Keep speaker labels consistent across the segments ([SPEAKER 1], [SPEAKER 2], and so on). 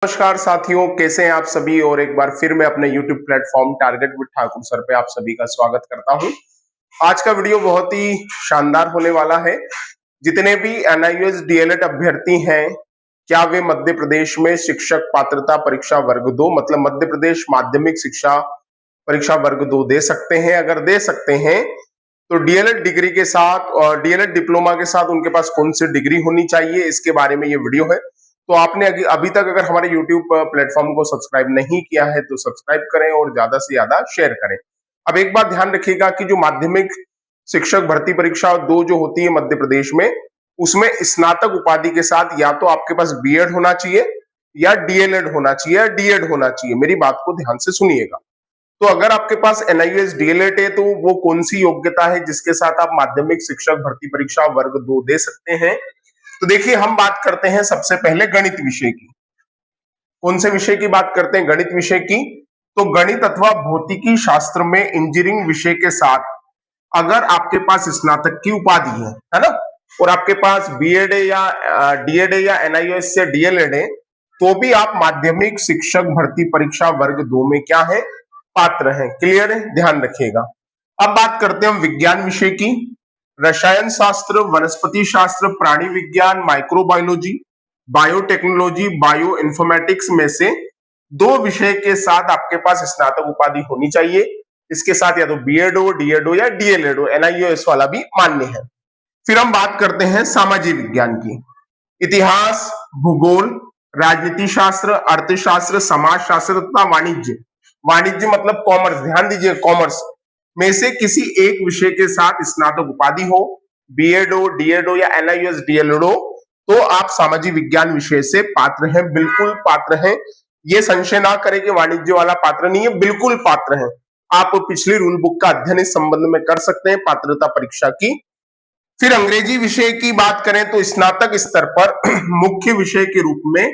[SPEAKER 1] नमस्कार साथियों, कैसे हैं आप सभी। और एक बार फिर मैं अपने YouTube platform target with Thakur sir पे आप सभी का स्वागत करता हूं। आज का वीडियो बहुत ही शानदार होने वाला है। जितने भी NIOS DLED अभ्यर्थी हैं, क्या वे मध्य प्रदेश में शिक्षक पात्रता परीक्षा वर्ग 2 मतलब मध्य प्रदेश माध्यमिक शिक्षा परीक्षा वर्ग 2 दे सकते हैं? अगर दे सकते हैं तो DLED डिग्री के साथ और DLED डिप्लोमा के साथ उनके पास कौन सी डिग्री होनी चाहिए, इसके बारे में ये वीडियो है। तो आपने अभी तक अगर हमारे YouTube प्लेटफॉर्म को सब्सक्राइब नहीं किया है तो सब्सक्राइब करें और ज्यादा से ज्यादा शेयर करें। अब एक बात ध्यान रखिएगा कि जो माध्यमिक शिक्षक भर्ती परीक्षा 2 जो होती है मध्य प्रदेश में, उसमें स्नातक उपाधि के साथ या तो आपके पास B.Ed होना चाहिए या DLED होना चाहिए या D.Ed होना चाहिए। मेरी बात को ध्यान से सुनिएगा। तो अगर आपके पास NIOS DLED है तो वो कौन सी योग्यता है जिसके साथ आप माध्यमिक शिक्षक भर्ती परीक्षा वर्ग 2 दे सकते हैं? तो देखिए, हम बात करते हैं सबसे पहले गणित विषय की। कौन से विषय की बात करते हैं? गणित विषय की। तो गणित अथवा भौतिकी शास्त्र में इंजीनियरिंग विषय के साथ अगर आपके पास स्नातक की उपाधि है ना, और आपके पास B.Ed है या D.Ed है या NIOS से DLED है, तो भी आप माध्यमिक शिक्षक भर्ती परीक्षा वर्ग 2 में क्या है? पात्र हैं। क्लियर है? ध्यान रखिएगा। अब बात करते हैं हम विज्ञान विषय की। रसायन शास्त्र, वनस्पति शास्त्र, प्राणी विज्ञान, माइक्रोबायोलॉजी, बायोटेक्नोलॉजी, बायो इन्फॉर्मेटिक्स में से 2 विषय के साथ आपके पास स्नातक उपाधि होनी चाहिए। इसके साथ या तो B.Ed हो, D.Ed हो या DLED हो, NIOS वाला भी मान्य है। फिर हम बात करते हैं सामाजिक विज्ञान की। इतिहास, भूगोल, राजनीति शास्त्र, अर्थशास्त्र, समाज शास्त्र तथा वाणिज्य। वाणिज्य मतलब कॉमर्स, ध्यान दीजिए, कॉमर्स में से किसी एक विषय के साथ स्नातक उपाधि हो, B.Ed हो, D.Ed हो या NIOS DLED हो, तो आप सामाजिक विज्ञान विषय से पात्र हैं, बिल्कुल पात्र हैं। ये संशय ना करें कि वाणिज्य वाला पात्र नहीं है, बिल्कुल पात्र हैं। आप पिछली रूल बुक का अध्ययन इस संबंध में कर सकते हैं पात्रता परीक्षा की। फिर अंग्रेजी विषय की बात करें तो स्नातक स्तर पर मुख्य विषय के रूप में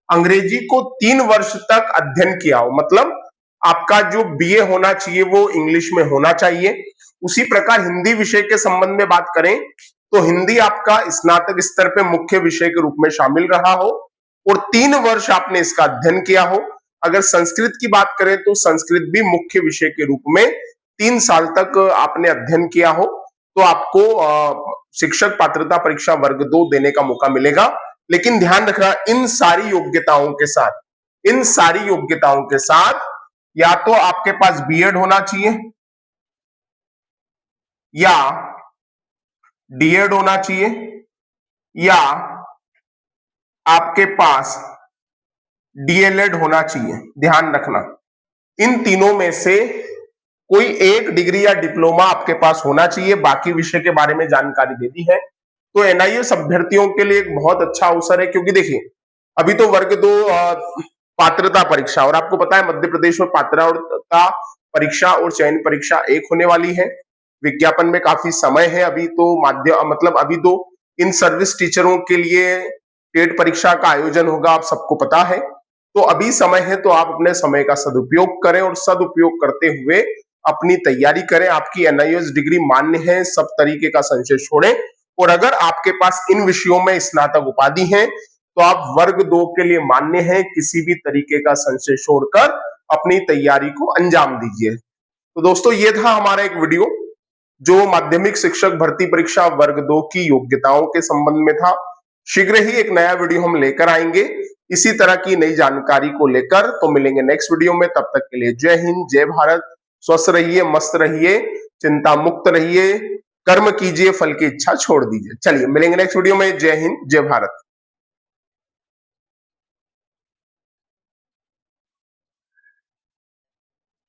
[SPEAKER 1] अंग्रेजी को 3 वर्ष तक अध्ययन किया हो, मतलब आपका जो BA होना चाहिए वो इंग्लिश में होना चाहिए। उसी प्रकार हिंदी विषय के संबंध में बात करें तो हिंदी आपका स्नातक स्तर पे मुख्य विषय के रूप में शामिल रहा हो और 3 वर्ष आपने इसका अध्ययन किया हो। अगर संस्कृत की बात करें तो संस्कृत भी मुख्य विषय के रूप में 3 साल तक आपने अध्ययन किया हो, तो आपको शिक्षक पात्रता परीक्षा वर्ग 2 देने का मौका मिलेगा। लेकिन ध्यान रखना, इन सारी योग्यताओं के साथ या तो आपके पास B.Ed होना चाहिए या D.Ed होना चाहिए या आपके पास DLED होना चाहिए। ध्यान रखना, इन तीनों में से कोई एक डिग्री या डिप्लोमा आपके पास होना चाहिए। बाकी विषय के बारे में जानकारी दे दी है। तो NIOS अभ्यर्थियों के लिए एक बहुत अच्छा अवसर है, क्योंकि देखिए अभी तो वर्ग 2 पात्रता परीक्षा, और आपको पता है मध्य प्रदेश में पात्रता परीक्षा और चयन परीक्षा एक होने वाली है। विज्ञापन में काफी समय है। अभी तो इन सर्विस टीचरों के लिए टेट परीक्षा का आयोजन होगा, आप सबको पता है। तो अभी समय है, तो आप अपने समय का सदुपयोग करें और सदुपयोग करते हुए अपनी तैयारी करें। आपकी NIOS डिग्री मान्य है, सब तरीके का संशय छोड़ें। और अगर आपके पास इन विषयों में स्नातक उपाधि है तो आप वर्ग 2 के लिए मान्य हैं। किसी भी तरीके का संशय छोड़कर अपनी तैयारी को अंजाम दीजिए। तो दोस्तों, ये था हमारा एक वीडियो जो माध्यमिक शिक्षक भर्ती परीक्षा वर्ग 2 की योग्यताओं के संबंध में था। शीघ्र ही एक नया वीडियो हम लेकर आएंगे इसी तरह की नई जानकारी को लेकर। तो मिलेंगे नेक्स्ट वीडियो में, तब तक के लिए जय हिंद, जय भारत। स्वस्थ रहिए, मस्त रहिए, चिंता मुक्त रहिए, कर्म कीजिए, फल की इच्छा छोड़ दीजिए। चलिए मिलेंगे नेक्स्ट वीडियो में। जय हिंद, जय भारत।